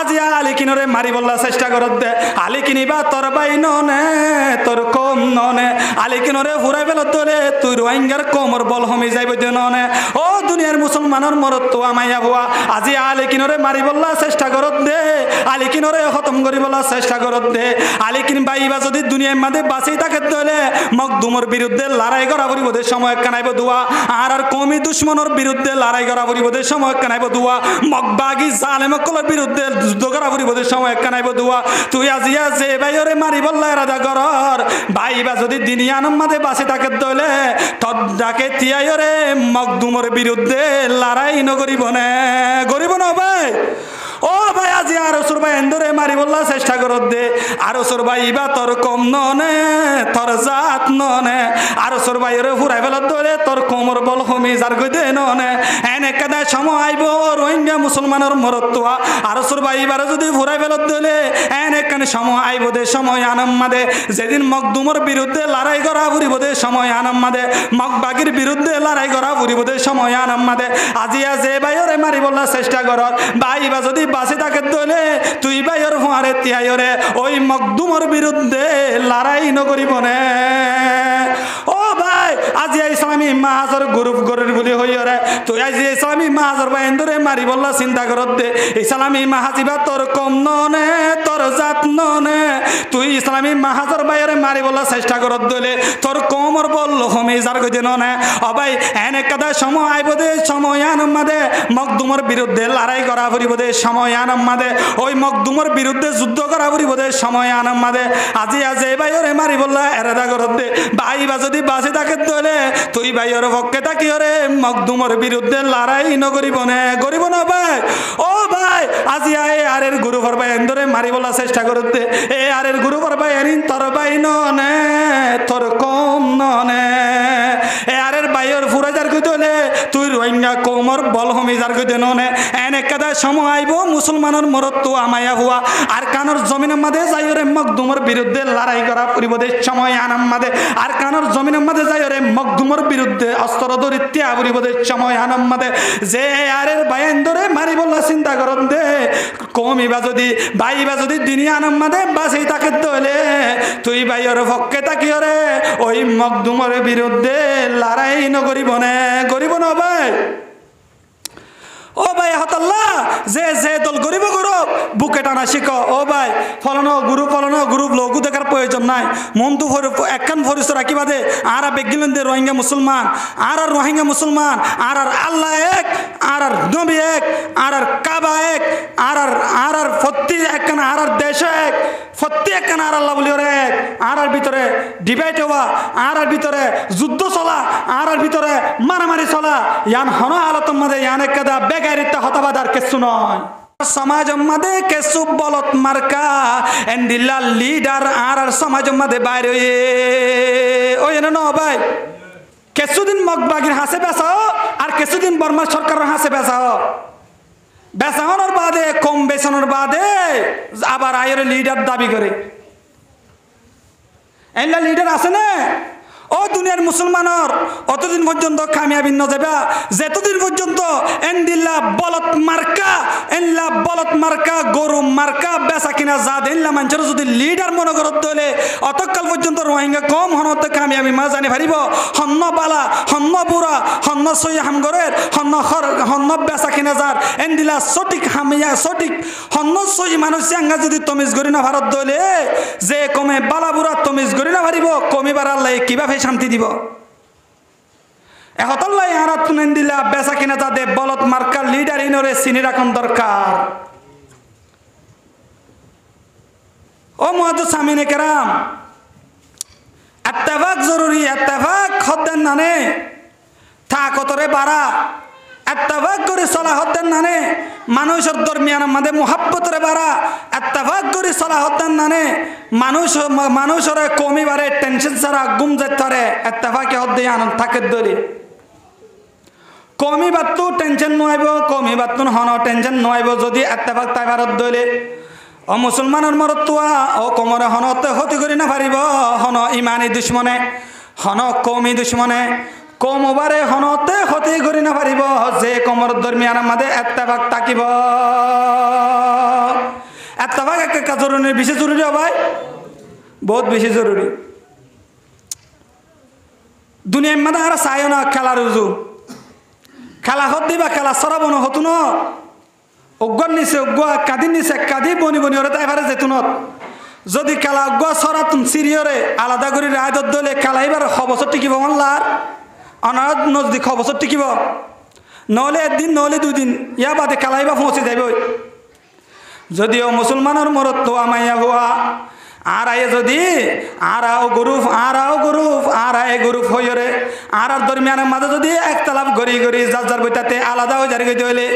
আজি আলী কিনরে মারি বললা চেষ্টা করত দে আলী কিনিবা তোর বাই ননে তোর কম ননে আলী কিনরে ফুরাই ফেলত দলে তুই রোহিঙ্গার কোমর বল হমি যাইব দে ননে ও দুনিয়ার মুসলমানের মরত তো আমাইয়া বুয়া আজি আলী কিনরে মারি বললা চেষ্টা করত দে আলী কিনরে খতম করি বলা চেষ্টা করত দে আলী কিন বাইবা যদি দুনিয়ার মাঝে বাঁচি থাকে দলে মকদুমর বিরুদ্ধে লড়াই করা পরিবদের সময় কানাইব দুয়া আর কমি দুশ্মনের বিরুদ্ধে লড়াই করা পরিবদের সময় কানাইব দুয়া মকবাগি জালেমকলের বিরুদ্ধে যুদ্ধ করা পরিবদের সময় কানাইব দুয়া তুই আজিয়া যে বাইরে মারি বললা রাজা গরর বাইবা যদি দুনিয়ার মাঝে বাঁচি থাকে দলে তদাকে তিয়াইরে মকদুমর বিরুদ্ধে লড়াই নগরিব না গরিব না ভাই ও ভাই আজি আর সুরবাই এন্দরে মারি বললা চেষ্টা করত দে আর সুরবাই ইবা তোর কম ননে তোর জাত ননে আর সুরবাই রে ফুরাই ফেলত দলে তোর কোমর বল হমি যার গই দে ননে এনে কাদা সময় আইব রোহিঙ্গা মুসলমানের মরতুয়া আর সুরবাই ইবারে যদি ফুরাই ফেলত দলে এনে কানে সময় আইব দে সময় আনম্মাদে যেদিন মকদুমর বিরুদ্ধে লড়াই করা ফুরিব দে সময় আনম্মাদে মকবাগির বিরুদ্ধে লড়াই করা ফুরিব দে সময় আনম্মাদে আজিয়া যে বাইরে মারি বললা চেষ্টা করত বাইবা যদি বাসে থাকে দলে তুই বাইর হুঁয়ারে তিয়াইরে ওই মকদুমর বিরুদ্ধে লড়াই নকরিব না ও ভাই আজি ইসলামী মাহাজর গ্রুপ গরির বলি হইরে তুই আজি ইসলামী মাহাজর ভাই এন্দরে মারি বললা চিন্তা করত দে ইসলামী মাহাজিবা তোর কম ননে তোর জাত ননে তুই ইসলামী মাহাজর ভাইরে মারি বললা চেষ্টা করত দলে তোর কোমর বল হমি যার গই দে ননে ও ভাই এনে কাদা সময় আইব দে সময় আনমাদে মকদুমর বিরুদ্ধে লড়াই করা পড়িব দে সময় আনমাদে ওই মকদুমর বিরুদ্ধে যুদ্ধ করা পড়িব দে সময় আনমাদে আজি আজ এই বাইরে মারি বললা এরাদা করত দে বাইবা যদি বাসে থাকে দলে তুই বাইর পক্ষে থাকি রে মকদুমর বিরুদ্ধে লড়াই নগরিব না গরিব না ভাই ও ভাই আজি আয় আরের গুরু ভাই এন্দরে মারি বলা চেষ্টা করত দে এ আরের গুরু ভাই এরিন তোর বাই ননে তোর কম ননে এ আরের বাইর ফুরা যার কই দলে তুই রোহিঙ্গা কোমর বল হমি যার কই দে ননে এনে কাদা সময় আইব মুসলমানের মরত তো আমায়া হুয়া আর কানর জমিনের মাঝে যাইরে মকদুমর বিরুদ্ধে লড়াই করা পরিবদে সময় আনাম মাঝে আর কানর জমিনের মাঝে যাইরে মকদুমর বিরুদ্ধে অস্ত্র ধরি ত্যাগ পরিবদে সময় আনাম মাঝে যে আরের বাইন ধরে মারি বললা চিন্তা করন দে কমিবা যদি বাইবা যদি দিনী আনাম মাঝে বাসি তাকে দলে তুই বাইর পক্ষে তাকিও রে ওই মকদুমর বিরুদ্ধে লড়াই নগরিব না গরিব না ভাই ও ভাই হতাল্লা যে যে দল গরিব গরব বুকে টানা শিখো ও ভাই ফলানো গ্রুপ লঘু দেখার প্রয়োজন নাই মন তো একখান ফরিস রাখিবা দে আর বেগিলেন দে রোহিঙ্গা মুসলমান আর রোহিঙ্গা মুসলমান আর আল্লাহ এক আর নবী এক আর কাবা এক আর ফত্তি একখান আর দেশ এক ফত্তি একখান আর আল্লাহ বলি ওরে এক আর ভিতরে ডিভাইড হওয়া আর ভিতরে যুদ্ধ চলা আর ভিতরে মারামারি চলা ইয়ান হন আলতম মাঝে ইয়ান একদা বেগারিতা হতাবাদার কিছু নয় সমাজ মাঝে কেসু বলত মার্কা এন্ডিল্লা লিডার আর সমাজ মাঝে বাইরে ওই ন ভাই কিছুদিন মগবাগির হাসে বেসাও আর কিছুদিন বর্মা সরকারের হাসে বেসাও বেসানোর বাদে কম বেসানোর বাদে আবার আয়ের লিডার দাবি করে এন্ডা লিডার আছে না ও দুনিয়ার মুসলমানের অতদিন পর্যন্ত কামিয়াবি ন যাবে যেতদিন পর্যন্ত এন্ডিল্লা বলত মার্কা গরু মার্কা বেচা কিনা যা দিল্লা মানুষের যদি লিডার মনে করত হলে অতকাল পর্যন্ত রোহিঙ্গা কম হনতে কামিয়াবি মা জানি পারিব হন্ন বালা হন্ন বুড়া হন্ন সই হামগরের হন্ন বেচা কিনা যার এন্ডিল্লা সঠিক হামিয়া সঠিক হন্ন সই মানুষ চাঙ্গা যদি তমিজ করি না ভারত দলে যে কমে বালা বুড়া তমিজ করি না পারিব কমিবার আল্লাহ কিভাবে শান্তি দিব এহতল্লাই আরা তুনেন দিলা বেচা কিনা তাদের বলত মার্কা লিডার ইনরে চিনি রাখন দরকার ও মুআদ্দুস সামিনে কেরাম ইত্তেফাক জরুরি ইত্তেফাক হদ্দেন নানে তাকতরে বাড়া ইত্তেফাক করে চলা হদ্দেন নানে মানুষের দরমিয়ান মাঝে মুহাব্বতরে বাড়া ইত্তেফাক করে চলা হদ্দেন নানে মানুষের কমি বাড়ে টেনশন ছাড়া গুম যেতে ইত্তেফাকে হদ্দে আনন্দ থাকে দলি কমি বাত্তু টেনশন নইব কমি বাত্তুন হন টেনশন নইব যদি ইত্তেফাক তাই ভারত দলে ও মুসলমানের মরতুয়া ও কোমরে হনতে হতি করি না পারিব হন ইমানি দুশ্মনে হন কমি দুশ্মনে কম ওভারে হনতে হতি করি না পারিব যে কোমর দরমিয়ান মাঝে ইত্তেফাক থাকিব জরুরি, বেশি জরুরি ভাই, বহুত বেশি জরুরি। দুনিয়ার মধ্যে আর চাইও না খেলার উজু, খেলা হত দিবা খেলা সরাব না হতো না, অজ্ঞান নিচে অজ্ঞ কাঁদি নিচে কাঁদি বনি বনি ওরে তাই পারে যেতুনত যদি খেলা অজ্ঞ সরাতুন সিরিয়রে আলাদা করে রায় দলে খেলা এবার খবসর টিকিব মানলার অনার নজদিক খবসর টিকিব, নহলে একদিন নহলে দুদিন ইয়া বাদে খেলা এবার পৌঁছে যাবে। যদিও মুসলমানের মরত তো আমাইয়া হওয়া আর আয়ে যদি আরাও গ্রুপ আর আয়ে গ্রুপ হইরে আর দরমিয়ানের মাঝে যদি একতলাপ গড়ি গড়ি যার যার বইটাতে আলাদা হয়ে যারি গইতে হইলে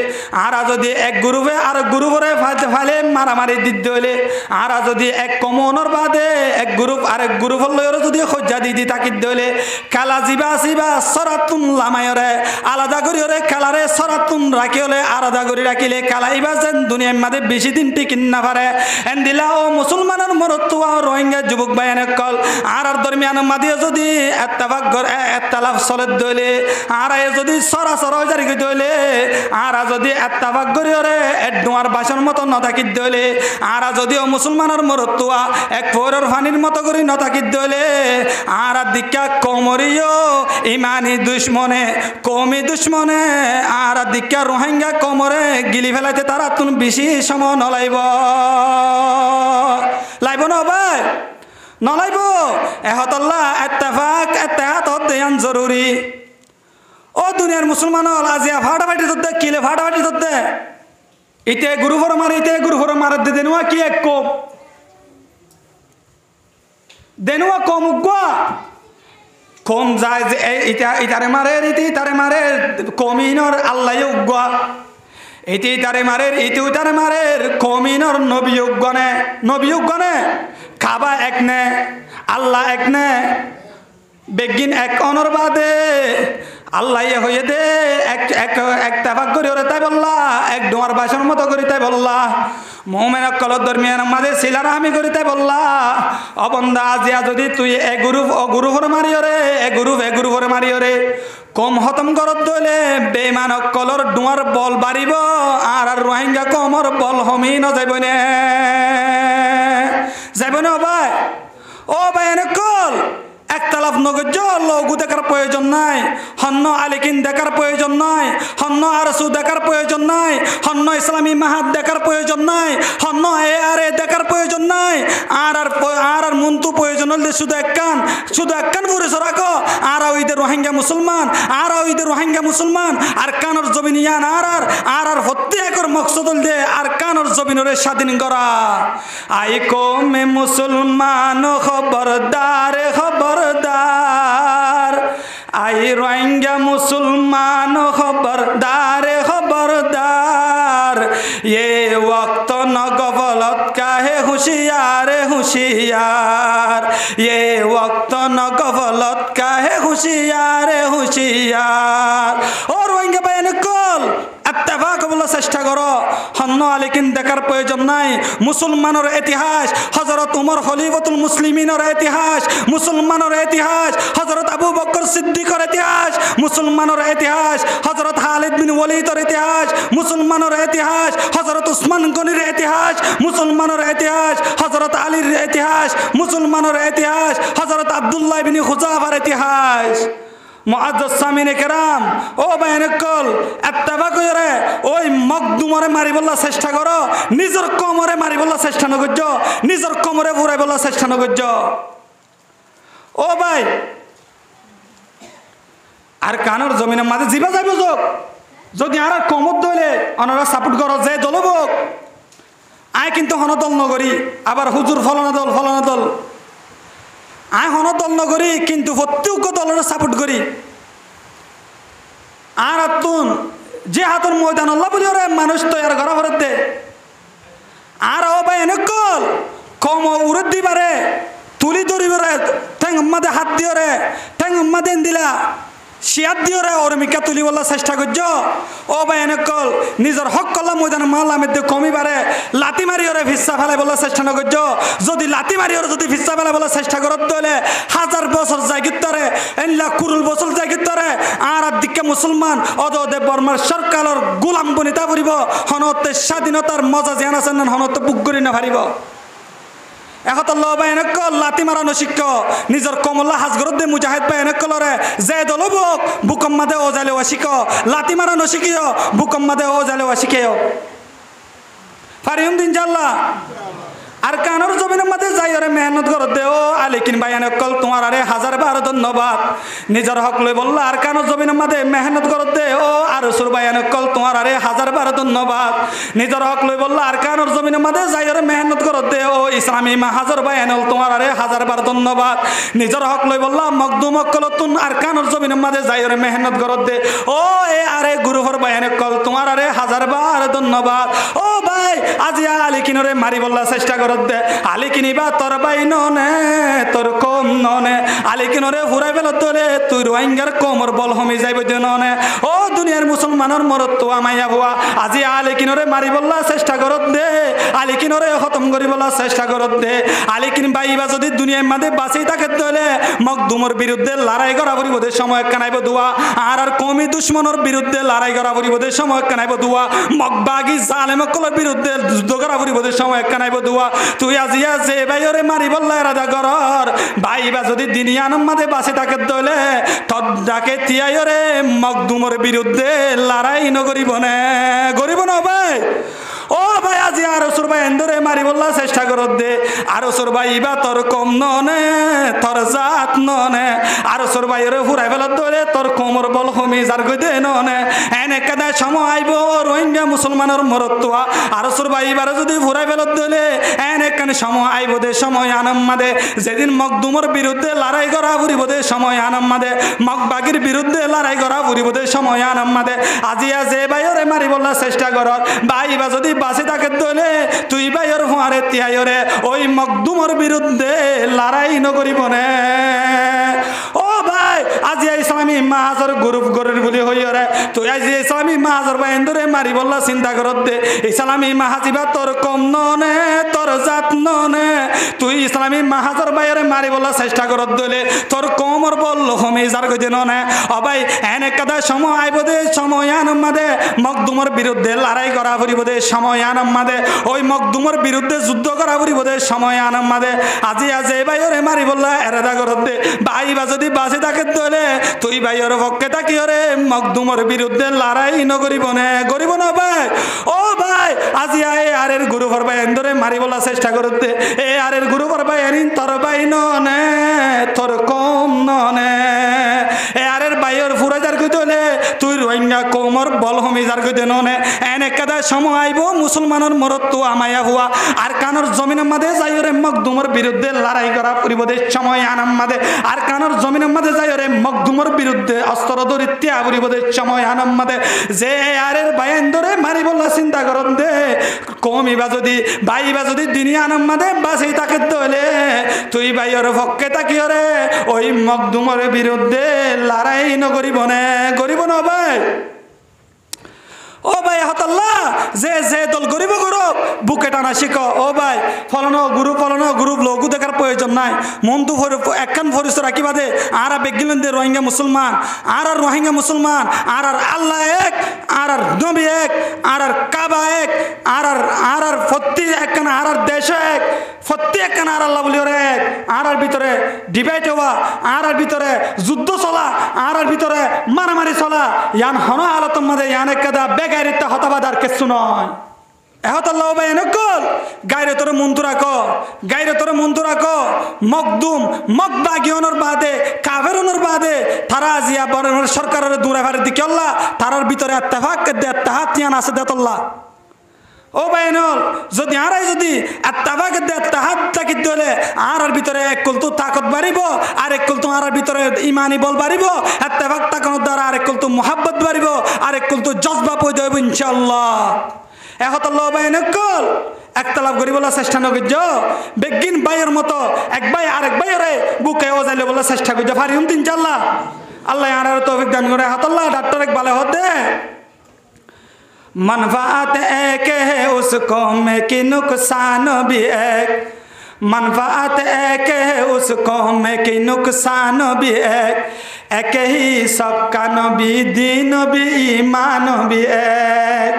আর যদি এক গ্রুপে আর গ্রুপরে ফাইলে মারামারি দিতে হইলে আর যদি এক কমনের বাদে এক গ্রুপ আর এক গ্রুপের লয়রে যদি সজ্জা দি তাকিতে হইলে খেলা জিবা সিবা সরাতুন লামায়রে আলাদা করি ওরে খেলারে সরাতুন রাখি হলে আলাদা করি রাখিলে খেলা ইবা যেন দুনিয়ার মাঝে বেশি দিন টিকিন না পারে এন দিলা ও মুসলমানের মরত রোহিঙ্গা যুবক ভাইয়ানে কল আর দরমিয়ান মাদিয়ে যদি এত্তালাফ চলে দইলে আর যদি সরাসর জারি করে দইলে আর যদি এত্তাফাক করি ওরে ডোয়ার বাসন মতো নতাকিত দইলে আর যদিও মুসলমানের মরতুয়া এক পৌরের ফানির মতো করে নতাকিত দইলে আর দিকা কমরিও ইমানি দুশ্মনে কমি দুশ্মনে আর দিকা রোহিঙ্গা কমরে গিলি ফেলাইতে তারা তুন বেশি সময় নলাইব লাইব না ভাই নলাইব এহতল্লাহ এত্তেফাক এত্তেহাত দেয়ান জরুরি। ও দুনিয়ার মুসলমান হল আজিয়া ফাটাফাটি ধরতে কিলে ফাটাফাটি ধরতে ইতে গুরুভর মারে ইতে গুরুভর মারে দেনুয়া কি এক কম দেনুয়া কম উগুয়া কম যায় যে ইতারে মারে ইতি ইতারে মারে কমিনর আল্লাহ উগুয়া এটি তারে মারের ইতি তারে মারের কমিনর নবীগণে খাবা এক নে আল্লাহ এক নে বেগিন এক অনর বাদে আল্লাহ হয়ে দে এক তাফাক করি ওরে তাই বললা এক ডোয়ার বাসন মতো করি তাই বললা মোমেন কলর দরমিয়ান মাঝে সিলার আমি করি তাই বললা অবন্দা আজিয়া যদি তুই এ গুরুভর মারি ওরে এ গুরুভর মারি ওরে কম হতম করত দইলে বেমান কলর ডোয়ার বল বাড়িব আর রোহিঙ্গা কমর বল হমি ন যাইব নে ভাই ও ভাই এনে কল একতলাফ নগজ লঘু দেখার প্রয়োজন নাই, হন্য আলিকিন দেখার প্রয়োজন নাই, হন্য আরসু দেখার প্রয়োজন নাই, হন্য ইসলামী মাহাত দেখার প্রয়োজন নাই, হন্য এ দেখার প্রয়োজন নাই, আর মন্তু প্রয়োজন হলে শুধু এক কান ভরে রাখো আর ওইদের রোহিঙ্গা মুসলমান আর কানর জমিন ইয়ান আর প্রত্যেকের মকসদ দে আর কানর জমিনরে স্বাধীন করা আই কমে মুসলমান খবরদার আই রোহিঙ্গা মুসলমান খবরদার ये वक्त न गफलत का है होशियार ये वक्त न गफलत का है होशियार और रोहिंग्या भाई कल এত্তেফাক বলার চেষ্টা করো হন্য আলিকিন দেখার প্রয়োজন নাই। মুসলমানের ইতিহাস হযরত উমর খলিফাতুল মুসলিমিনের ইতিহাস, মুসলমানের ইতিহাস হযরত আবু বকর সিদ্দিকের ইতিহাস, মুসলমানের ইতিহাস হযরত খালিদ বিন ওয়ালিদের ইতিহাস, মুসলমানের ইতিহাস হযরত উসমান গনির ইতিহাস, মুসলমানের ইতিহাস হযরত আলীর ইতিহাস, মুসলমানের ইতিহাস হযরত আব্দুল্লাহ বিন খুজাফার ইতিহাস। মুআজ্জাজ সামিনে কেরাম ও বাইনকল এত্তেফাক করে ওই মকদুমরে মারিবলা চেষ্টা করো, নিজের কমরে মারিবলা চেষ্টা নগজ্য, নিজের কমরে ফুরাইবলা চেষ্টা নগজ্য। ও ভাই আর কানর জমিনের মাঝে জিবা যাইব যোগ যদি আর কমত দইলে অনারা সাপোর্ট করো যে দলবক আয় কিন্তু হনদল নগরী আবার হুজুর ফলনা দল আয় হনদল নগরী কিন্তু প্রত্যেক দলের সাপোর্ট করি আর তুন যে হাতর ময়দান আল্লাহ বলি ওরে মানুষ তৈরি করা দে আর ও ভাই এনেকল কম উড়ত দিবারে তুলি ধরিবরে ঠ্যাং মাদে হাত দিওরে ঠ্যাং মাদে দিলা শিয়াত দিওরে ওর মিকা তুলি বলার চেষ্টা করছ। ও ভাই এনেকল নিজের হক কল্লা ময়দান মালামের দিয়ে কমিবারে লাতি মারি ওরে ভিসা ফেলাই বলার চেষ্টা নকর্য। যদি লাতি মারি ওরে যদি ভিসা ফেলাই বলার চেষ্টা করত দলে 1000 বছর জায়গিতরে এনলা কুরুল বছর জায়গিতরে আর দিকে মুসলমান অদে বর্মার সরকারের গোলাম বনিতা পড়িব হনতে স্বাধীনতার মজা জ্ঞান আছে না হনতে বুক করি না পারিব। এহতল্লাহ বা এনেক লাতি মারানো শিক্ষ নিজের কমল্লা হাজগরত দে মুজাহিদ বা এনেক লরে যে দলবক বুকম্মাদে ও জালে ও শিখ লাতি মারানো শিখিও বুকম্মাদে ও জালে ও শিখেও ফারিউম দিন জাল্লা আর কানোর জমিনের মধ্যে যাই ওরে মেহনত করত দে ও আলিকিন ভাই কল তোমার আরে 1000 ধন্যবাদ নিজের হক লই বললা আর কানোর জমিনের মধ্যে মেহনত করত দে ও আর সুর ভাই কল তোমার আরে 1000 ধন্যবাদ নিজের হক লই বললা আর কানোর জমিনের মধ্যে যাই ওরে মেহনত করত দে ও ইসলামী মাহাজর ভাই তোমার আরে 1000 ধন্যবাদ নিজের হক লই বললা মকদুম কল তুন আর কানোর জমিনের মধ্যে যাই ওরে মেহনত করত দে ও এ আরে গুরুহর ভাই কল তোমার আরে 1000 ধন্যবাদ ও ভাই আজিয়া আলিকিনরে মারি বললা চেষ্টা দে আলিকিনিবা তোর বাই ননে তোর কম ননে আলিকিনরে ফুরাই বেল তোলে তুই রোহিঙ্গার কোমর বল হমি যাইব যে ননে ও দুনিয়ার মুসলমানের মরত তো আমাইয়া ভুয়া আজি আলিকিনরে মারি বললা চেষ্টা করত দে আলিকিনরে খতম করি বলা চেষ্টা করত দে আলিকিন বাইবা যদি দুনিয়ার মাঝে বাঁচি থাকে তোলে মকদুমর বিরুদ্ধে লড়াই করা পরিবদের সময় কানাইব দুয়া আর কমি দুশ্মনের বিরুদ্ধে লড়াই করা পরিবদের সময় কানাইব দুয়া মকবাগি জালেমকলের বিরুদ্ধে যুদ্ধ করা পরিবদের সময় কানাইব দুয়া তুই আজিয়া যে ভাইরে মারি বললা রাজা গরর ভাইবা যদি দিনিয়ান মাঝে বাঁচে থাকে দলে তদাকে তিয়াইরে মকদুমর বিরুদ্ধে লড়াই নগরিব না ভাই ও ভাই আজি আর সুর ভাই এন্দরে মারি বললা চেষ্টা করত দে আর সুর ভাই ইবা তোর কম ননে তোর জাত ননে আর সুর ভাইরে ফুরাই ফেলত দলে তোর কোমর বল হমি যার গই দে ননে এনে কাদা সময় আইব রোহিঙ্গা মুসলমানের মরত্তুয়া আর সুর ভাই ইবার যদি ফুরাই ফেলত দলে এনে কানে সময় আইব দে সময় আনম মাদে যেদিন মকদুমর বিরুদ্ধে লড়াই করা ফুরিব দে সময় আনম মাদে মকবাগির বিরুদ্ধে লড়াই করা ফুরিব দে সময় আনম মাদে আজিয়া যে ভাইরে মারি বললা চেষ্টা করত ভাইবা যদি বাসে থাকে দলে তুই ভাইয়ের ফুয়ারে তিয়াইরে ওই মকদুমর বিরুদ্ধে লড়াই নকরিব নে ও ভাই আজি ইসলামী মাহাজর গ্রুপ গরির বলি হইরে তুই আজি ইসলামী মাহাজর ভাই এন্দরে মারি বললা চিন্তা করত দে ইসলামী মাহাজিবা তোর কম ননে তোর জাত ননে তুই ইসলামী মাহাজর ভাইয়ের মারি বললা চেষ্টা করত দলে তোর কোমর বল হমি যার গই দে ননে ও ভাই এনে কাদা সময় আইব দে সময় আনম মাদে মকদুমর বিরুদ্ধে লড়াই করা পড়িব দে সময় আনম মাদে ওই মকদুমর বিরুদ্ধে যুদ্ধ করা পড়িব দে সময় আনম মাদে আজি আজে ভাইরে মারি বললা এরাদা করত দে ভাইবা যদি বাঁচে থাকে দলে তুই ভাইয়ের পক্ষে থাকিরে মকদুমর বিরুদ্ধে লড়াই নগরিব না ভাই ও ভাই আজি আয় আরের গুরু ভর ভাই এন্দরে মারি বলা চেষ্টা করত দে এ আরের গুরু ভর ভাই এরিন তোর ভাই ননে তোর কম ননে এ আরের ভাইয়ের ফুরা যার কই দলে তুই রোহিঙ্গা কোমর বল হমি যার কই দে ননে এনে কাদা সময় আইব মুসলমানের মরত তো আমায়া হুয়া আর কানোর জমিনের মাঝে যাইরে মকদুমর বিরুদ্ধে লড়াই করা পরিবদের সময় আনাম মাঝে আর কানোর জমিনের মাঝে যাইরে মকদুমর বিরুদ্ধে অস্ত্র ধরি ত্যাগ পরিবদের সময় আনাম মাঝে যে আরের বায়ান ধরে মারি বললা চিন্তা করন দে কমিবা যদি ভাইবা যদি দিনী আনাম মাঝে বাঁচি তাকে দলে তুই ভাইয়ের পক্ষে তাকিয়রে ওই মকদুমর বিরুদ্ধে লড়াই নগরিব না ভাই ও ভাই হতাল্লা যে দল গরিব গরব বুকে টানা শিখো ও ভাই ফলানো গ্রুপ লঘু দেখার প্রয়োজন নাই মন্তু একখান ফরিস্ত রাখি বাদে আর বেগিলেন দে রোহিঙ্গা মুসলমান আর রোহিঙ্গা মুসলমান আর আল্লাহ এক আর নবী এক আর কাবা এক আর ফত্তি একখান আর দেশ এক ফত্তি একখান আর আল্লাহ বলি ওরে এক আর ভিতরে ডিবেট হওয়া আর ভিতরে যুদ্ধ চলা আর ভিতরে মারামারি চলা ইয়ান হন আলতম মাঝে ইয়ান একটা বেগাইরিতে হতাবাদার কিছু নয় এহতাল্লাহ ভাই এনেকল গাইরে তোর মন্তু রাখো মকদুম মকবাগিয়নের বাদে কাভেরনের বাদে তারা আজিয়া বরের সরকারের দূরে ভারে দিকে আল্লাহ তারার ভিতরে এত্তেফাক দে তাহাত ইয়ান আছে দেতল্লাহ ও বাইনল যদি আরাই যদি এত্তেফাক দে তাহাত তাকি দলে আর ভিতরে এক কল তো তাকত বাড়িব আর এক কল তো আর ভিতরে ইমানি বল বাড়িব এত্তেফাক তাকানোর দ্বারা আর এক কল তো মুহাব্বত বাড়িব আর এক কল তো জজবা পয়দা হইব ইনশাআল্লাহ এহতাল্লাহ ভাই নকল একতলাপ করি বলা চেষ্টা নগর্য বেগিন ভাইয়ের মতো এক ভাই আরেক ভাইরে বুকে ওজাইলে বলা চেষ্টা করছে ফারিম ইনশাআল্লাহ আল্লাহ আর তৌফিক দান করে এহতাল্লাহ ডাক্তার এক ভালো হতে मनफात एक है उसको में कि नुकसान भी एक मनफात एक है उसको में कि नुकसान भी एक ही सबका नबी दीन भी ईमान भी एक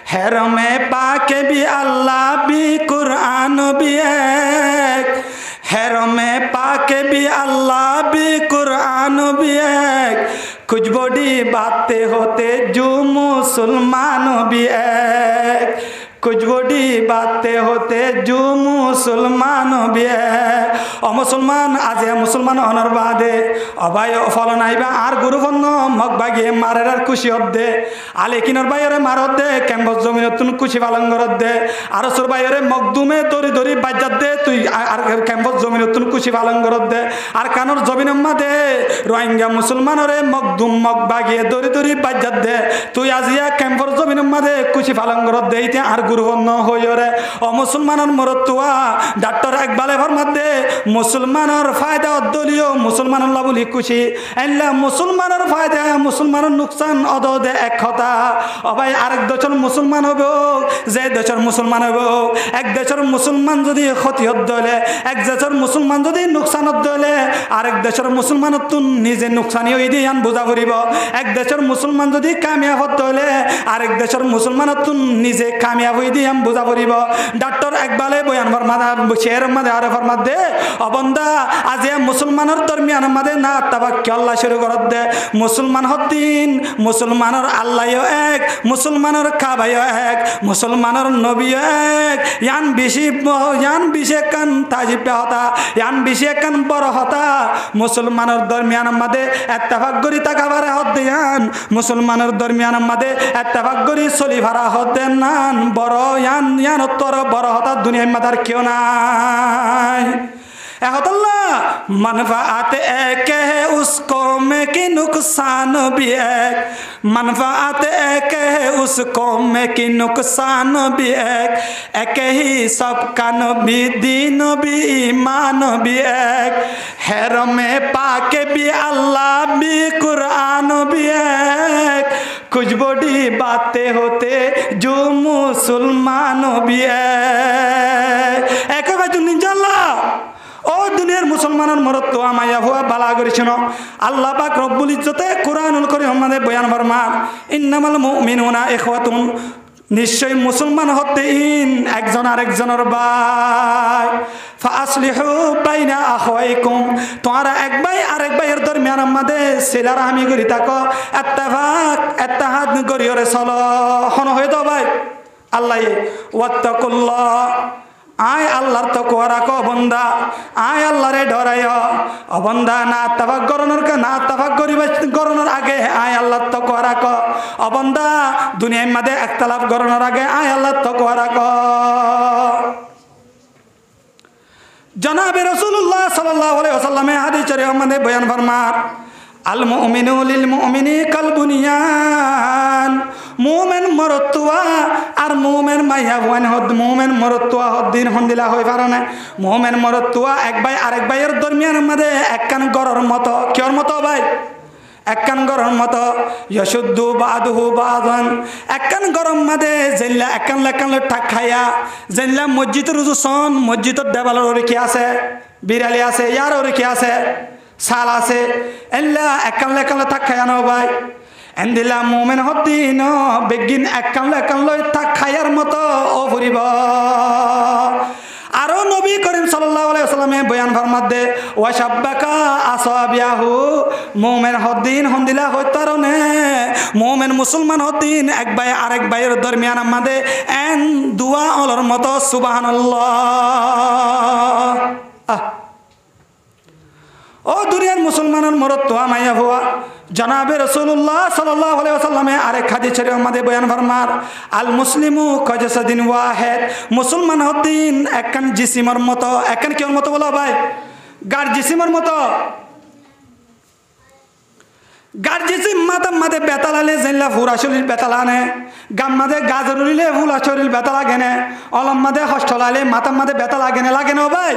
हैर में पाके भी अल्लाह भी कुरान भी एक बॉडी बातें होते जो मुसलमान भी एक कुछ बड़ी बातें होते जो मुसलमान भी है और मुसलमान आज ये मुसलमान होनर बादे अबाय फलन आइबा आर गुरुफन्न मग बागे मारेर खुशी होते आले किनर बायरे मारत दे कैम्पस जमीन तुन खुशी पालन करत दे आर सुर बायरे मगदुमे दरी दरी बाज्जात दे तुई आर कैम्पस जमीन तुन खुशी पालन करत दे आर कानर जमीन मादे रोहिंग्या मुसलमान रे मगदुम मग बागे दरी दरी बाज्जात दे तुई आज ये कैम्पस जमीन मादे खुशी पालन करत दे इते आर गुरुफन्न होयरे ओ मुसलमानर मरतुआ डॉक्टर इकबाल फरमाते मुसलमानर फायदा दलियो मुसलमानर लाबुली खुशी एल्ला मुसलमानर फायदा मुसलमानर नुकसान अददे एक কথা ও ভাই আরেক দেশের মুসলমান হবে যে দেশের মুসলমান হবে এক দেশের মুসলমান যদি ক্ষতি হলে এক দেশের মুসলমান যদি নুকসান হলে আরেক দেশের মুসলমান তুন নিজে নুকসানি হই দিয়ে আন বুঝা পড়িব এক দেশের মুসলমান যদি কামিয়াব হলে আরেক দেশের মুসলমান তুন নিজে কামিয়াব হই দিয়ে আন বুঝা পড়িব ডক্টর ইকবালে বয়ান ফরমাদা শের মধ্যে আরে ফরমাদ দে অবন্দা আজ এ মুসলমানের দরমিয়ান মধ্যে না তাবাক্কুল আল্লাহ শুরু করত দে মুসলমান হদ্দিন মুসলমানের আল্লাহ এক মুসলমানের কাবায় এক মুসলমানের নবী এক ইয়ান বিশে কান তাজিব হতা ইয়ান বিশে কান বড় হতা মুসলমানের দরমিয়ান মধ্যে ইত্তেফাক করি তাকাবারে হদ্দিয়ান মুসলমানের দরমিয়ান মধ্যে ইত্তেফাক করি চলিভারা হদ্দেন নান বড় ইয়ান উত্তর বড় হতা দুনিয়ার মধ্যে কেউ নাই मनफात एक है उसको में कि नुकसान भी एक मनफात एक है उसको में कि नुकसान भी एक ही सबका नबी दीन भी ईमान भी एक हैर में पाके भी अल्लाह भी कुरान भी एक कुछ बड़ी बातें होते जो मुसलमान भी एक ও দুনিয়ার মুসলমানের মরত্ব আমায়া হুয়া বালা করেছেন আল্লাহ পাক রব্বুল ইজ্জতে কুরআনুল কারীম আমাদের বয়ান ফরমান ইন্নামাল মুমিনুনা ইখওয়াতুন নিশ্চয় মুসলমান হতেইন একজন আরেকজনের ভাই ফাসলিহু বাইনা আখাওয়াইকুম তোমরা এক ভাই আরেক ভাইয়ের দরমিয়ান মধ্যে সিলারাহমি করি থাকো ইত্তেহাদ করিওরে চলো হন হয়ে দাও ভাই আল্লাহ ওয়াত্তাকুল্লাহ आय अल्लाह तो कोरा को बंदा आय अल्लाह रे डराय बंदा ना तफाक गरनर का ना तफाक गरनर आगे आय अल्लाह तो कोरा को बंदा दुनिया में दे इख्तिलाफ गरनर आगे आय अल्लाह तो कोरा को जनाब रसूलुल्लाह सल्लल्लाहु अलैहि वसल्लम हदीस शरीफ में बयान फरमार अल मुमिनु लिल मुमिनी कल बुनियान मोमेन मरतुआ और मोमेन माइया हुआन हद मोमेन मरतुआ हद्दीन हंदिला होय पारने मोमेन मरतुआ एक भाई आरेक भाइयर दरमियान मधे एकखान गरर मतो कियर मतो भाई एकखान गरर मतो यशुद्दु बादुहु बादान एकखान गरम मधे जेल्ला एकखान लेखान ठाक खाया जेल्ला मस्जिद रुजुसन मस्जिद देवालर ओरे कि आछे बिराली आछे यार ओरे कि आछे साल आछे एल्ला एकखान लेखान ठाक खाया न भाई एंदिला मोमेन हद्दीन बेगिन एकखान लेखान ठाक खायार मतो ओ फुरिब आरो नबी करीम सल्लल्लाहु अलैहि वसल्लम बयान फरमात दे वाशाब्बाका आसाबियाहु मोमेन हद्दीन हंदिला होतारने मोमेन मुसलमान हद्दीन एक भाई आरेक भाइयर दरमियान मधे एन दुआ अलर मतो सुबहानाल्लाह ओ दुनियार मुसलमानर मरत्व माया हुआ जनाबे रसूलुल्लाह सल्लल्लाहु अलैहि वसल्लम आरेक हादीस शरीफ मधे बयान फरमार आल मुस्लिमु कजसदिन वाहिद मुसलमान हद्दीन एकखान जिसिमर मतो एकखान कियर मतो बोलो भाई गार जिसिमर मतो गार जिसिम माता मधे बेतालाले जेनला फुरा शरीर बेतालाने गाम मधे गाजरुलिले फुला शरीर बेताला गेने अलम मधे हस्तलाले माता मधे बेताला गेने लागेनो भाई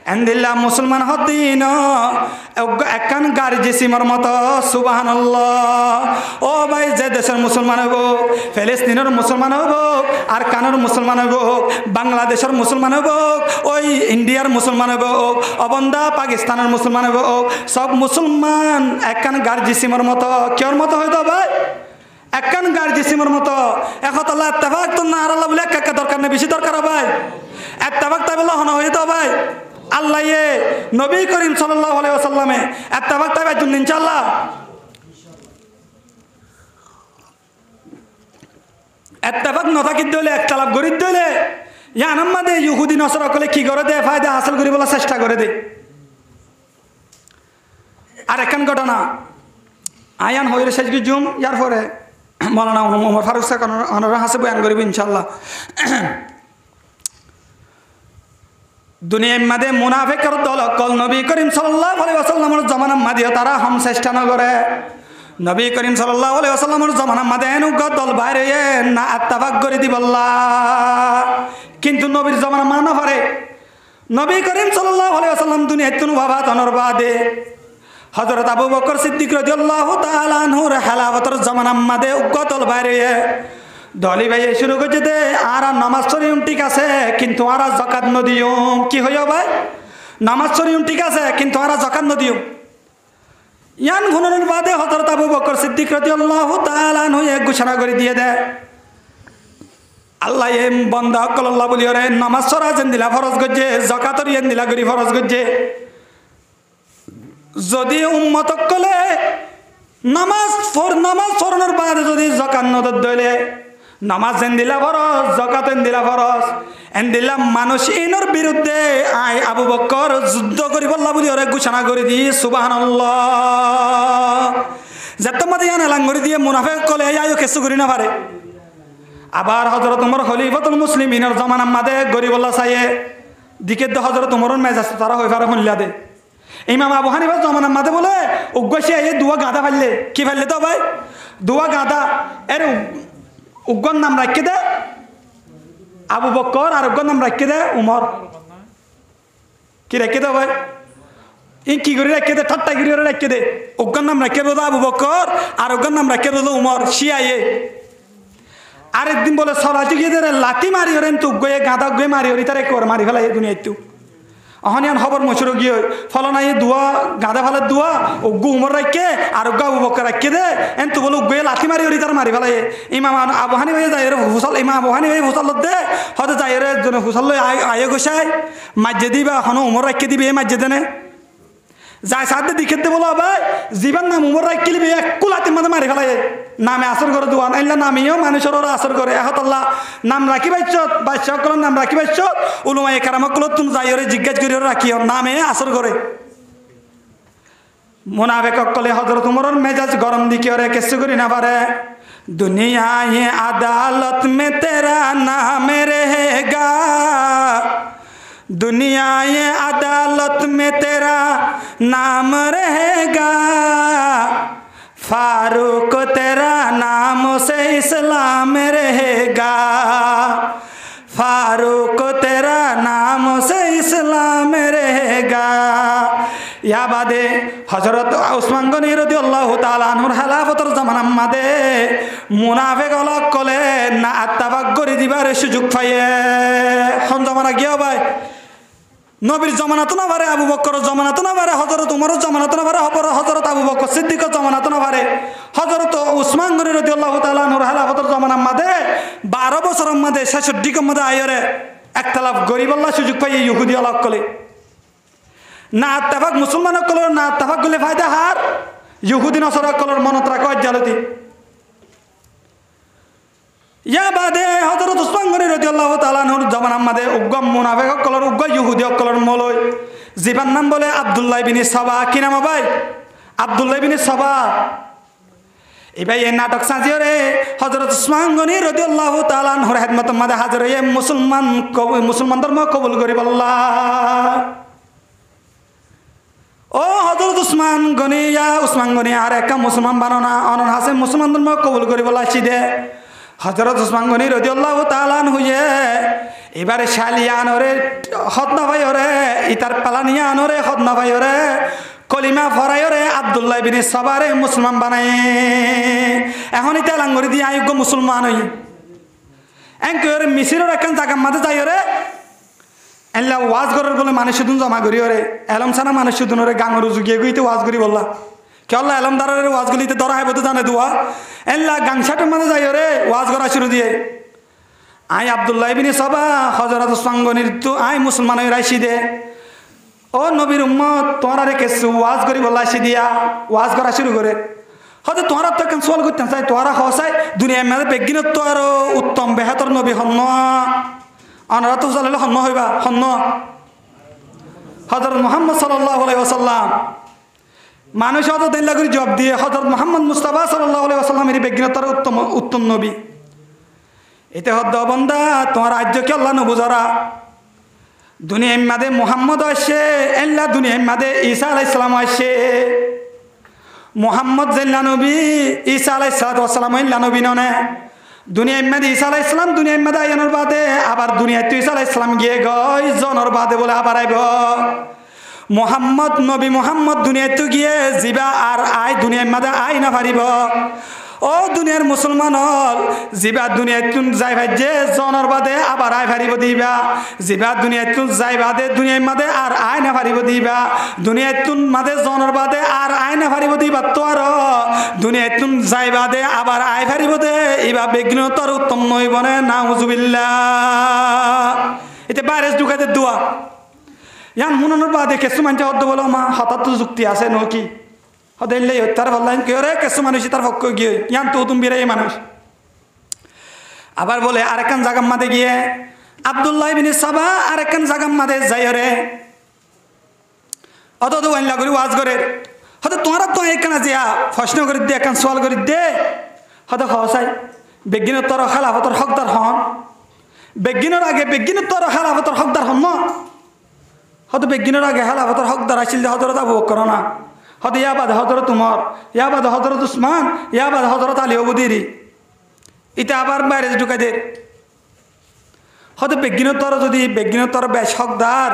एंदिल्ला मुसलमान हद्दीन एकखान गाड़ी जिसिमर मतो सुबहानाल्लाह ओ भाई जे देशर मुसलमान हबो फिलिस्तीनर मुसलमान हबो आरकानर मुसलमान हबो बांग्लादेशर मुसलमान हबो ओई इंडियार मुसलमान हबो अबंदा पाकिस्तानर मुसलमान हबो सब मुसलमान एकखान गाड़ी जिसिमर मतो कियर मतो हयतो भाई एकखान गाड़ी जिसिमर मतो एकतला इत्तेफाक तो ना आल्लाह बोले एका दरकार ना बेশি दरकार भाई इत्तेफाक ताबेला हन हयतो भाई अल्लाह ये नबी करीम सल्लल्लाहु अलैहि वसल्लम इत्तेफाक ताबे जुन इंशाअल्लाह এত্তেফাক নথাকি দলে একতলাপ গড়ি দলে ইয়ান আমাদের ইহুদি নসরা কলে কি করে দে ফায়দা হাসিল করি বলার চেষ্টা করে দে। আর একখান ঘটনা আয়ান হইরে শেষ জুম ইয়ার পরে মৌলানা ওমর ফারুক স্যার অনরা হাসে বয়ান করিব ইনশাল্লাহ। দুনিয়ার মাঝে মুনাফিকের দল কল নবী করিম সাল্লাল্লাহু আলাইহি ওয়াসাল্লামের জামানার মাঝে তারা হম চেষ্টা না করে। নবী করিম সাল্লাল্লাহু আলাইহি ওয়াসাল্লামের জামানার মাঝে এনুগ দল বাইরে না আত্তাফাক করে দিবল্লা, কিন্তু নবীর জামানা মানা পারে। নবী করিম সাল্লাল্লাহু আলাইহি ওয়াসাল্লাম দুনিয়ায় তুনু বাবা তনর বাদে হযরত আবু বকর সিদ্দিক রাদিয়াল্লাহু তাআলা আনহুর খেলাফতের জামানার মাঝে উগ্র দল বাইরে দলি ভাই শুরু করছে দে আর নামাজ চড়িউম ঠিক আছে কিন্তু আর জাকাত নদিউম। কি হইও ভাই? নামাজ চড়িউম ঠিক আছে কিন্তু আর জাকাত নদিউম। ইয়ান ঘুনানোর বাদে হযরত আবু বকর সিদ্দিক রাদিয়াল্লাহু তাআলা আনহু এক ঘোষণা করে দিয়ে দেয়, আল্লাহ এম বন্দা হকল আল্লাহ বলি ওরে নামাজ চড়া যেন দিলা ফরজ গজ্জে, জাকাতর ইয়েন দিলা গরি ফরজ গজ্জে। যদি উম্মত কলে নামাজ পড়ানোর বাদে যদি জাকাত নদর দলে নামাজ এন দিলা ফরজ, জাকাত এন দিলা ফরজ, এন দিলাম মানুষ ইনর বিরুদ্ধে আই আবু বকর যুদ্ধ করি বললা বলি ওরে ঘোষণা করে দি সুবহানাল্লাহ। যেতে মাঝে ইয়ান এলাং করে দিয়ে মুনাফিক কলে আয়ো কিছু করি না পারে। আবার হযরত ওমর খলিফাতুল মুসলিমিনের জামানার মাঝে গরিবল্লাহ চাইয়ে দিকে হযরত ওমরের মেজাজ তারা হয়ে পারে হল্লা দে। ইমাম আবু হানিফার জামানার মাঝে বলে উগ্গসি আইয়ে দুয়া গাঁদা ফাইলে। কি ফাইলে তো ভাই? দুয়া গাঁদা। এর উগ্গর নাম রাখে দে আবু বকর আর উগ্গর নাম রাখে দে উমর। কি রেখে দে ভাই? ই কি করে রেখে দে? ঠাট্টা করে রেখে দে। উগ্গর নাম রাখে দে আবু বকর আর উগ্গর নাম রাখে দে উমর। শিয়াইয়ে আরেকদিন বলে সরাজি গিয়ে লাঠি মারি ওরেন তু গয়ে গাঁদা গয়ে মারি ওরি তার একবার মারি ফেলাই দুনিয়া তু অহনিয়ান খবর মশুর গিয়ে ফলনাই দুয়া গাঁদা ফেলার দুয়া উগ্গু উমর রাখে আর উগ্গা আবু বকর রাখে দে এন তু বলে উগ্গয়ে লাঠি মারি ওরি তার মারি ফেলাই। ইমাম আবু হানিফা যায় হুসাল, ইমাম আবু হানিফা হুসাল দে হয়তো যায় হুসাল আয়ে গোসাই মাজ্জে দিবা এখন উমর রাখে দিবে এই মাজ্জে দেনে যায় সাথে দিকে দে বলো ভাই জীবন নাম উমর রাখি লিবি এক কুলাতির মধ্যে মারি ফেলাই নামে আসর করে দোয়ান আইলা নামিও মানুষের ওরা আসর করে এহতাল্লাহ নাম রাখি বাইছত বাদশাহকলের নাম রাখি বাইছত উলুমায়ে কেরামকল তুমি যাই ওরে জিজ্ঞাসা করি রাখিও নামে আসর করে। মুনাফিক কলে হযরত উমরের মেজাজ গরম দিকে ওরে কিছু করি না পারে। দুনিয়া ये अदालत में तेरा नाम रहेगा, दुनिया ये अदालत में तेरा नाम रहेगा, फारूक तेरा नाम से इस्लाम रहेगा, फारूक तेरा नाम से इस्लाम रहेगा। या बादे हजरत उस्मान गनी রাদিয়াল্লাহু তাআলা আনহুর খেলাফতের জামানার মাঝে মুনাফিক হলক কলে না আত্তাফাক করে দিবার সুযোগ পাইয়ে কোন জামানা গিয়া ভাই? নবীর জামানাত না পারে, আবু বকরের জামানাত না পারে, হযরত উমরের জামানাত না পারে, হযরত আবু বকর সিদ্দিকের জামানাত না পারে, হযরত উসমান গনি রাদিয়াল্লাহু তাআলা আনহুর খেলাফতের জামানার মাঝে 12 বছরের মাঝে 66 মধ্যে আয়রে একতলাফ গরিবল্লাহ সুযোগ পাইয়ে ইহুদি হলক কলে না আত্তাফাক মুসলমান কলর না আত্তাফাক গলে ফায়দা হার ইহুদি নসরা কলর মনত রাখো জালতি। ইয়া বাদে হযরত উসমান গনি রাদিয়াল্লাহু তাআলা আনহুর জামানার মাঝে উগ্গম মুনাফিক কলর উগ্গ ইহুদি কলর মলয় জীবন নাম বলে আব্দুল্লাহ ইবনে সাবা। কি নাম ভাই? আব্দুল্লাহ ইবনে সাবা। এই ভাই এই নাটক সাজিও রে হযরত উসমান গনি রাদিয়াল্লাহু তাআলা আনহুর খেদমতের মাঝে হাজির হয়ে মুসলমান ধর্ম কবুল করি আল্লাহ। ও হযরত উসমান গনি আর একটা মুসলমান বানানা অনন হাসে মুসলমান ধর্ম কবুল করি বলা দে হযরত উসমান গনি রাদিয়াল্লাহু তাআলা আনহু এবারে শালিয়া আনরে হদনা ভাই ওরে ইতার পালানিয়া আনরে হদনা ভাই ওরে কলিমা ফরাই ওরে আব্দুল্লাহ ইবনে সাবারে মুসলমান বানায়। এখন ইতা লাঙ্গরি দিয়ে আয়োগ্য মুসলমান হই এনকে ওরে মিসিরের একখান জায়গার মাঝে যাই ওরে এল্লা ওয়াজ করার বলে মানুষ শুধু জমা করি ওরে এলম ছানা মানুষ শুধু ওরে গাঙর জুগিয়ে গইতে ওয়াজ করি বললা কে আল্লাহ এলম দারের ওয়াজগুলিতে ধরা হয় বলতে জানে দুয়া এল্লা গাংসাটের মাঝে যাই ওরে ওয়াজ করা শুরু দিয়ে আই আব্দুল্লাহ ইবনে সাবা হযরত উসমান গনির তো আই মুসলমান হয়ে রাইছি দে ও নবীর উম্মত তোরা রে কেসু ওয়াজ করি বললা দিয়া ওয়াজ করা শুরু করে হয়তো তোরা তো কেন সোয়াল করতেন চাই তোরা হসাই দুনিয়ার মেয়েদের বেগিনত তো আরো উত্তম বেহাতর নবী হন্য আনারা তো চালালে হন্য হইবা হন্য হযরত মুহাম্মদ সাল্লাল্লাহু আলাইহি ওয়াসাল্লাম মানুষ হয়তো দিল্লা করে জবাব দিয়ে হযরত মুহাম্মদ মুস্তাফা সাল্লাল্লাহু আলাইহি ওয়াসাল্লাম এর বেগিনতার উত্তম উত্তম নবী এতে হদ্দ বন্দা তোমার রাজ্য কি আল্লাহ নবুজারা দুনিয়ার মাঝে মুহাম্মদ আসে আল্লাহ দুনিয়ার মাঝে ঈসা আলাইহিস সালাম আসে মুহাম্মদ জিল্লা নবী ঈসা আলাইহিস সালাম ইল্লা নবী ননে দুনিয়ার মাঝে ঈসা আলাইহিস সালাম দুনিয়ার মাঝে আয়ানোর বাদে আবার দুনিয়াতে ঈসা আলাইহিস সালাম গিয়ে গয় জনের বাদে বলে আবার আইব মুহাম্মদ নবী মুহাম্মদ দুনিয়াতে গিয়ে জিবা আর আয় দুনিয়ার মাঝে আই না পারিব ও দুনিয়ার মুসলমান হল জিবা দুনিয়াতুন যাই ভাইজে জনের বাদে আবার আয় পারিব দিবা জিবা দুনিয়াতুন যাই বাদে দুনিয়ার মাঝে আর আয় না পারিব দিবা দুনিয়াতুন মাঝে জনের বাদে আর আয় না পারিব দিবা তো আর দুনিয়াতুন যাই বাদে আবার আয় পারিব দে ইবা বিঘ্নতর উত্তম নইব না নাউজুবিল্লাহ এতে বাইরে ঢুকাতে দোয়া ইয়ান মুনানোর বাদে কিছু মানুষ হদ্দ বলো মা হঠাৎ তো যুক্তি আছে ন কি হদেলে তার বললেন কেউ রে কিছু মানুষ তার পক্ষ গিয়ে ইয়ান তো তুমি বেড়ে মানুষ আবার বলে আরেকখান জাগাম মাদে গিয়ে আব্দুল্লাহ ইবনে সাবা আরেকখান জাগাম মাদে যাই রে অত তো ওয়াইলা করে ওয়াজ করে হয়তো তোমরা তো এখানে যা প্রশ্ন করে দে এখান সওয়াল করে দে হয়তো হসাই বেগিনোত্তর খেলাফতর হকদার হন বেগিনের আগে বেগিনোত্তর খেলাফতর হকদার হন হয়তো বেগিনের আগে খেলাফতর হকদার আসছিল যে হজরত আবু বকর না হয়তো ইয়াবাদ হজরত উমর ইয়াবাদ হজরত উসমান ইয়াবাদ হজরত আলী ওবুদিরি এটা আবার বাইরে ঢুকাই দে হয়তো বেগিনোত্তর যদি বেগিনোত্তর বেশ হকদার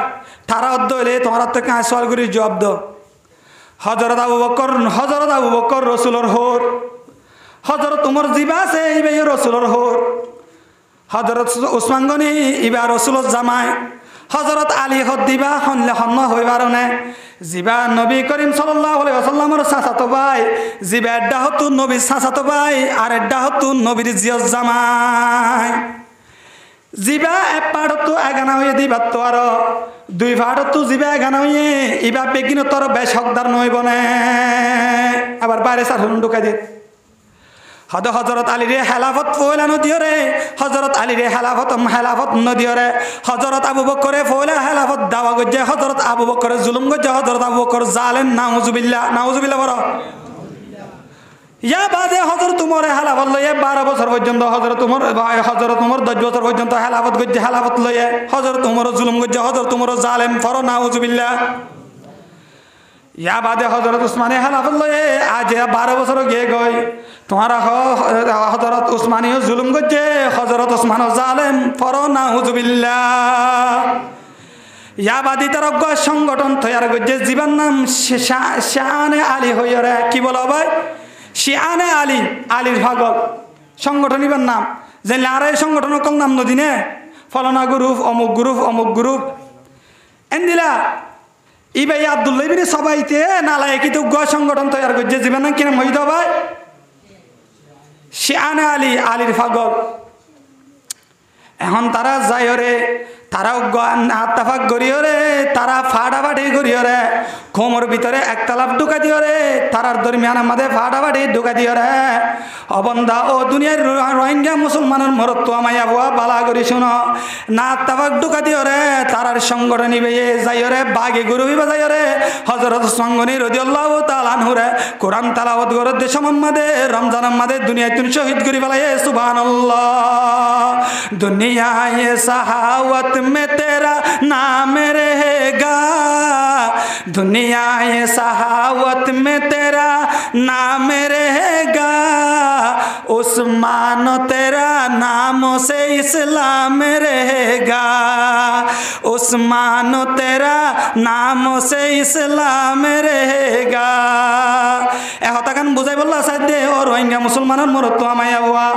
তারা অদ্দ হলে তোমার তো কাঁ সওয়াল করি জবাব দ হজরত আবু বকর রসুলর হোর হজরত উমর জিবা আছে ইবে রসুলর হোর হজরত উসমান গনি ইবা রসুলর জামাই হজরত আলী হদ দিবা হনলে হন্ন হইবার নে জিবা নবী করিম সাল্লাল্লাহু আলাইহি ওয়াসাল্লামের চাচাতো ভাই জিবা এড্ডা হতু নবীর চাচাতো ভাই আর এড্ডা হতু নবীর জিয়র জামাই জিবা এক পাড়তো এগানা হয়ে দিবা তো আর দুই পাড়তো জিবা এগানা হয়ে ইবা বেগিনো তোর বেশ হকদার নইব নে আবার বাইরে সার হুন ঢুকাই দে হয়তো হজরত আলীরে হেলাফত ফয়লা নদীয় রে হজরত আলীরে হেলাফত নদীয় রে হজরত আবু বকরে ফয়লা হেলাফত দাওয়া গজ্জে হজরত আবু বকরে জুলুম গজ্জে হজরত আবু বকর জালেম নাউজুবিল্লাহ বড় ইয়া বাদে হজরত উমরে হেলাফত লইয়ে 12 বছর পর্যন্ত হজরত উমর 10 বছর পর্যন্ত হেলাফত গজ্জে হেলাফত লইয়ে হজরত উমর জুলুম গজ্জে হজরত উমর জালেম ফর নাউজুবিল্লাহ ইয়া বাদে হজরত উসমানে হেলাফত লইয়ে আজ 12 বছর গিয়ে গই তোমার হজরত উসমানীয় জুলুম গজ্জে হজরত উসমান জালেম ফর নাউজুবিল্লাহ ইয়া বাদি তার সংগঠন তৈরি গজ্জে জীবন নাম শানে আলী হইরে কি বলো ভাই শানে আলী আলীর ভাগল সংগঠন ইবার নাম যে আর এই সংগঠন কল নাম নদীনে ফলনা গ্রুপ অমুক গ্রুপ এন্দিলা ইবাই আব্দুল্লাহ ইবনে সাবাইতে নালায় কিন্তু সংগঠন তৈরি গজ্জে জীবন নাম কিনা মহিদ ভাই শানে আলী আলীর ভাগল এখন তারা যাইরে তারাও আত্তাফাক গড়িয়রে তারা ফাটাফাটি গড়িয়রে কোমর ভিতরে একতলাপ ঢুকা দিয়রে তারার দরমিয়ান আমাদের ফাটাফাটি ঢুকা দিয়রে অবন্ধা ও দুনিয়ার রোহিঙ্গা মুসলমানের মরত্ব আমায় আবুয়া বালা করি শুনো না আত্তাফাক ঢুকা দিয়রে তারার সংগঠন ইবে যাইরে বাগে গুরু বিবা যাইরে হযরত উসমান গনি রাদিয়াল্লাহু তাআলা আনহুরে কোরআন তেলাওয়াত করে দেশ মোহাম্মদে রমজান আমাদের দুনিয়ায় তুন শহীদ করি বলায় সুবহানাল্লাহ দুনিয়ায় সাহাওয়াত में तेरा नाम रहेगा दुनिया ये सहावत में तेरा नाम रहेगा उस्मान तेरा नाम से इस्लाम रहेगा उस्मान तेरा नाम से इस्लाम रहेगा এহতাকান বুঝাই বললা সাইদে ও রোহিঙ্গা মুসলমানের মরত্ব আমায় আবুয়া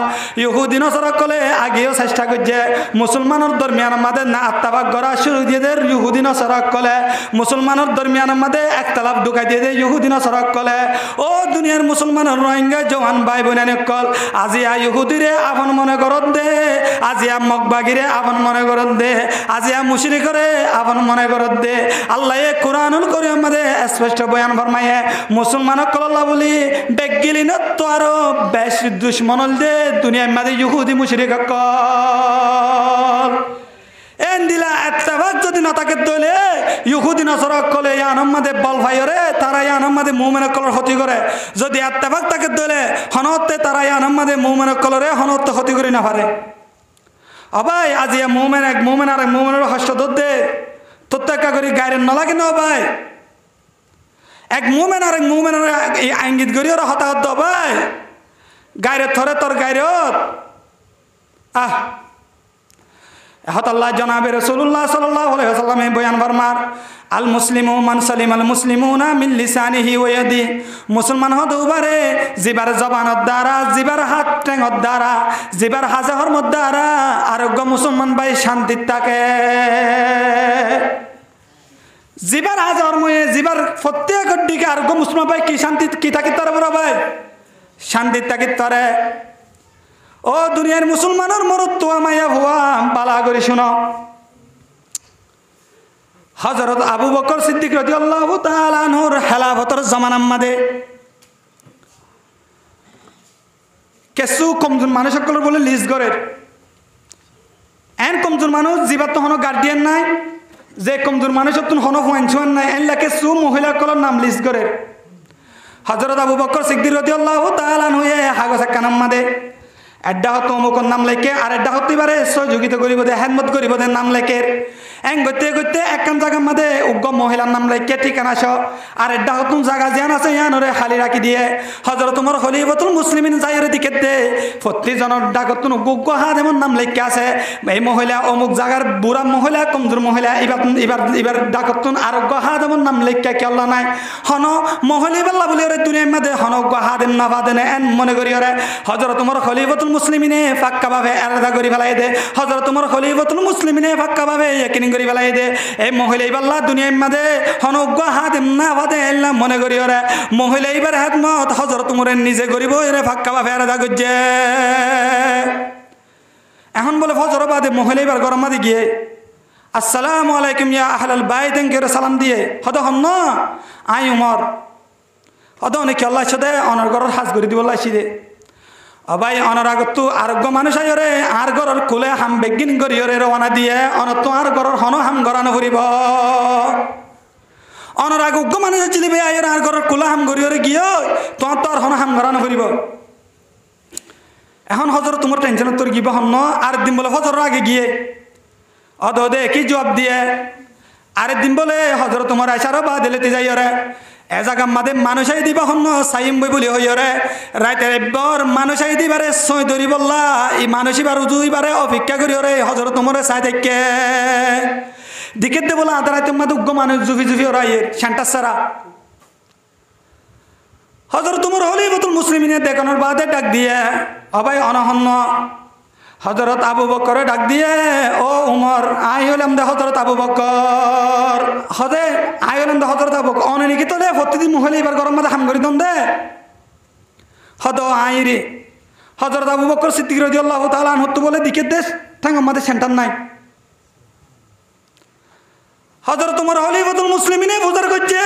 ইহুদি নসরা কলে আগেও চেষ্টা করছে মুসলমানের দরমিয়ান আমাদের না আত্তাবাক গড়া শুরু দিয়ে দেয় ইহুদি নসরা কলে মুসলমানের দরমিয়ান আমাদের একতলাপ ঢুকাই দিয়ে দেয় ইহুদি নসরা কলে ও দুনিয়ার মুসলমানের রোহিঙ্গা জওয়ান ভাই বোনের কল আজিয়া ইহুদিরে আপন মনে করত দে আজিয়া মগবাগিরে আপন মনে করত দে আজিয়া মুশরিকের নিজরে আপন মনে করত দে আল্লাহ এ কোরআনুল কারীম মধ্যে স্পষ্ট বয়ান ফরমায়ে মুসলমান কল্লাহ বলি বেগিলিন তো আরো বেশ দুশমনল দে দুনিয়ার মধ্যে ইহুদি মুশরিক কল এন দিলা এত্তেফাক যদি না থাকে দলে ইহুদি নসরক কলে ইয়ানম মধ্যে বল ভাইরে তারা ইয়ানম মধ্যে মুমিন কলর ক্ষতি করে যদি এত্তেফাক থাকে দলে হনতে তারা ইয়ানম মধ্যে মুমিন কলরে হনতে ক্ষতি করি না পারে অবাই আজি মুমিন এক মুমিন আর এক মুমিনের হস্ত দে তত্ত্বকা করি গায়ের নলাগে না ভাই এক মুমিন আর এক মুমিনের এই ইঙ্গিত করি ওরা হতাহত দ ভাই গায়ের থরে তোর গায়ের হত আল্লাহ জনাবে রাসূলুল্লাহ সাল্লাল্লাহু আলাইহি ওয়াসাল্লামে বয়ান ফরমার আল মুসলিমু মান সালিমাল মুসলিমুনা মিন লিসানিহি ওয়া ইয়াদি মুসলমান হতে পারে জিবার জবানত দ্বারা জিবার হাত ঠ্যাঙত দ্বারা জিবার হাজার মত দ্বারা আরোগ্য মুসলমান ভাই শান্তি থাকে জিবার হাজার ময়ে জিবার প্রত্যেক দিকে আরোগ্য মুসলমান ভাই কি শান্তি কি থাকে তার বড় ভাই শান্তি থাকে তারে ও দুনিয়ার মুসলমানের মরত মায়া ভুয়া বালা করে শুনো হযরত আবু বকর সিদ্দিক রাদিয়াল্লাহু তাআলা আনহুর খেলাফতের জামানার মধ্যে কিছু কমজোর মানুষ সকল বলে লিস্ট করে এন কমজোর মানুষ জীবাত তো হনো গার্ডিয়ান নাই যে কমজোর মানুষ তো হনো ফুয়ান নাই এন লাগে কিছু মহিলা কলর নাম লিস্ট করে হযরত আবু বকর সিদ্দিক রাদিয়াল্লাহু তাআলা আনহু হাগো সাকানাম মধ্যে এড্ডা হতো অমুকর নাম লেখে আর এড্ডা হতে পারে সহযোগিতা করিব দে হেদমত করিব দে নাম লেখে এং গতে গতে একখান জায়গার মধ্যে উগ্র মহিলার নাম লেখে ঠিকানা সহ আর এড্ডা হতুন জায়গা জিয়ান আছে ইয়ানরে খালি রাখি দিয়ে হযরত ওমর খলিফাতুল মুসলিমিন যাইরে দিকে দে প্রত্যেকজনের ডাকতুন উগ্র হাত এমন নাম লেখে আছে এই মহিলা অমুক জায়গার বুড়া মহিলা কমজোর মহিলা এবার ডাকতুন আর উগ্র হাত এমন নাম লেখে কি আল্লাহ নাই হন মহিলা বেলা বলি ওরে দুনিয়ার মধ্যে হন উগ্র হাত না বাদেনে এন মনে করি ওরে হযরত ওমর খলিফাতুল মুসলিমিনে ফাক্কা ভাবে আলাদা করি ফেলাই দে হযরত ওমর খলিফাতুল মুসলিমিনে ফাক্কা ভাবে ইয়াকিন করি ফেলাই দে এই মহিলা ইবাল্লাহ দুনিয়ার মধ্যে হনজ্ঞ হাত না বাদে এল্লা মনে করি ওরে মহিলা ইবার হাত মত হযরত ওমরের নিজে করিব এরে ফাক্কা ভাবে আলাদা করছে এখন বলে ফজর বাদে মহিলা ইবার গরম মাদি গিয়ে আসসালামু আলাইকুম ইয়া আহলাল বাইত এনকে সালাম দিয়ে হদ হন আই উমর হদ অনেক আল্লাহ সাথে অনার ঘরের হাজ করে দিব আল্লাহ দে অবাই অনার আগত আরোগ্য মানুষ আয়রে আর ঘরের কুলে হাম বেগিন করি ওরে রওনা দিয়ে অনত তো আর ঘরের হন হাম গড়ানো ফুরিব অনার আরোগ্য মানুষ চিলিবে আয়রে আর ঘরের কুলে হাম করি ওরে গিয়ে তোমার তো আর হন হাম গড়ানো ফুরিব এখন হজর তোমার টেনশন তোর গিব হন আর দিন বলে হজর আগে গিয়ে অদ দে কি জবাব দিয়ে আরেক দিন বলে হজর তোমার আইসারও বা দিলেতে যাই ওরে এ জায়গা মাদে মানুষাই দিবা হন সাইম বই বলি হই রে রাইতে এবার মানুষাই দিবারে সই ধরি বললা এই মানুষইবার উজুইবারে অপেক্ষা করি রে হজর তোমারে চাই দেখে দিকে দে বলা আদারাই তোমার উগ্র মানুষ জুফি জুফি ওরা ইয়ে শান্তা সারা হজর তোমার খলিফাতুল মুসলিমিনে দেখানোর বাদে ডাক দিয়ে অবাই অনহন্ন হযরত আবু বকর ডাক দিয়ে ও উমর আই হলাম দে হযরত আবু বকর হদে আই হলাম দে হযরত আবু বকর অনে নিকি তোলে প্রতিদিন মহিলা এবার গরম মাথা হাম করি দন দে হদ আই রে হযরত আবু বকর সিদ্দিক রাদিয়াল্লাহু তাআলা আনহু তো বলে দিকে দেশ ঠাঙ্গ আমাদের সেন্টার নাই হযরত ওমর খলিফাতুল মুসলিমিনে বুজার করছে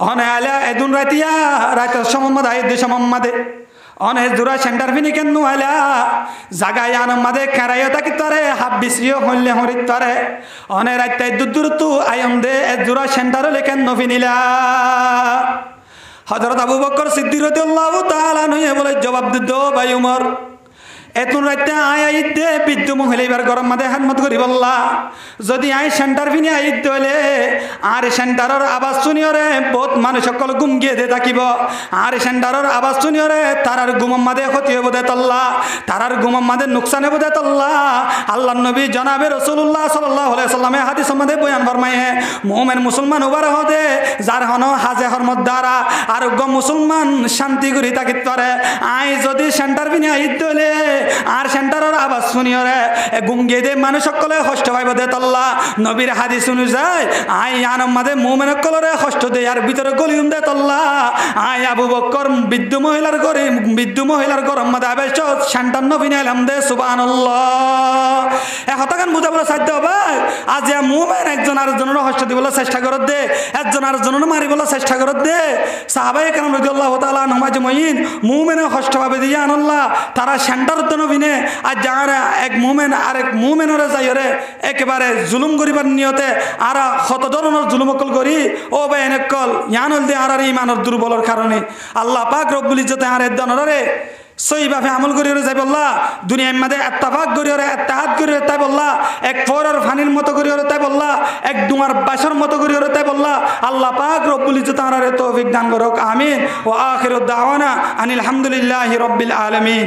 অনে আলা এদুন রাতিয়া রাত সমমদ আই দেশ সমমদে অনেক জোড়া সেন্টার ফিনি কেন আলা জাগায় আন মাদে খেরাইয়া থাকি তরে হাফ বিসিও হইলে হরিত তরে অনেক রাইতে দূর তু আয়ম দে এক জোড়া সেন্টার লেখেন নফিনিলা হযরত আবু বকর সিদ্দিক রাদিয়াল্লাহু তাআলা নয়ে বলে জবাব দিত ভাই উমর এতুন রাইতে আয় আইতে বিদ্যু মহিলা এবার গরম মাদে হাতমত করি বললা যদি আই সেন্টার ফিনি আইতে হলে আর সেন্টারের আওয়াজ শুনিওরে বহুত মানুষ সকল গুম গিয়ে দে থাকিব আর সেন্টারের আওয়াজ শুনিওরে তারার গুমম মাদে ক্ষতি হইব দে তল্লা তারার গুমম মাদে নুকসান হইব দে তল্লা আল্লাহর নবী জনাবে রাসূলুল্লাহ সাল্লাল্লাহু আলাইহি সাল্লামে হাদিস মধ্যে বয়ান ফরমায়ে মুমিন মুসলমান ওবার হদে যার হনো হাজে হরমত দ্বারা আর মুসলমান শান্তি করি থাকিত পারে আই যদি সেন্টার ফিনি আইতে হলে আর সেন্টারের আওয়াজ শুনিও রে গুঙ্গে দে মানুষ সকলে কষ্ট পাইব দে তল্লা নবীর হাদিস অনুযায়ী আই আনম মাদে মুমিন সকলরে কষ্ট দে আর ভিতরে গলিউম দে তল্লা আই আবু বকর বৃদ্ধ মহিলার গরম মাদে আবেশ সেন্টার নবীন আলাম দে সুবহানাল্লাহ এ হতাকান বুঝাবলে সাধ্য ভাই আজ মুমিন একজন আরেকজনের কষ্ট দিবলে চেষ্টা করত দে একজন আরেকজনের মারিবলে চেষ্টা করত দে সাহাবায়ে কেরাম রাদিয়াল্লাহু তাআলা আনহুম আজমাইন মুমিনের কষ্ট পাবে দিয়া আনাল্লাহ তারা সেন্টার নবীনে আর যারা এক মুমিন আরেক মুমিনের যাইরে একেবারে জুলুম করিবার নিয়তে আর কত ধরনের জুলুম অকল করি ও ভাই এনেকল ইয়ানল দে আর ইমানের দুর্বলের কারণে আল্লাহ পাক রব্বুল ইজ্জতে আর দনরে সইভাবে আমল করিও যাই বললা দুনিয়ার মধ্যে ইত্তেফাক করিও ইত্তেহাদ করিও তাই বললা এক ফোরের ফানির মতো করিও তাই বললা এক ডুঙার বাসর মতো করিও তাই বললা আল্লাহ পাক রব্বুল ইজ্জত আনারে তৌফিক দান করুক আমিন ওয়া আখিরু দাওয়ানা আনিল হামদুলিল্লাহি রাব্বিল আলামিন।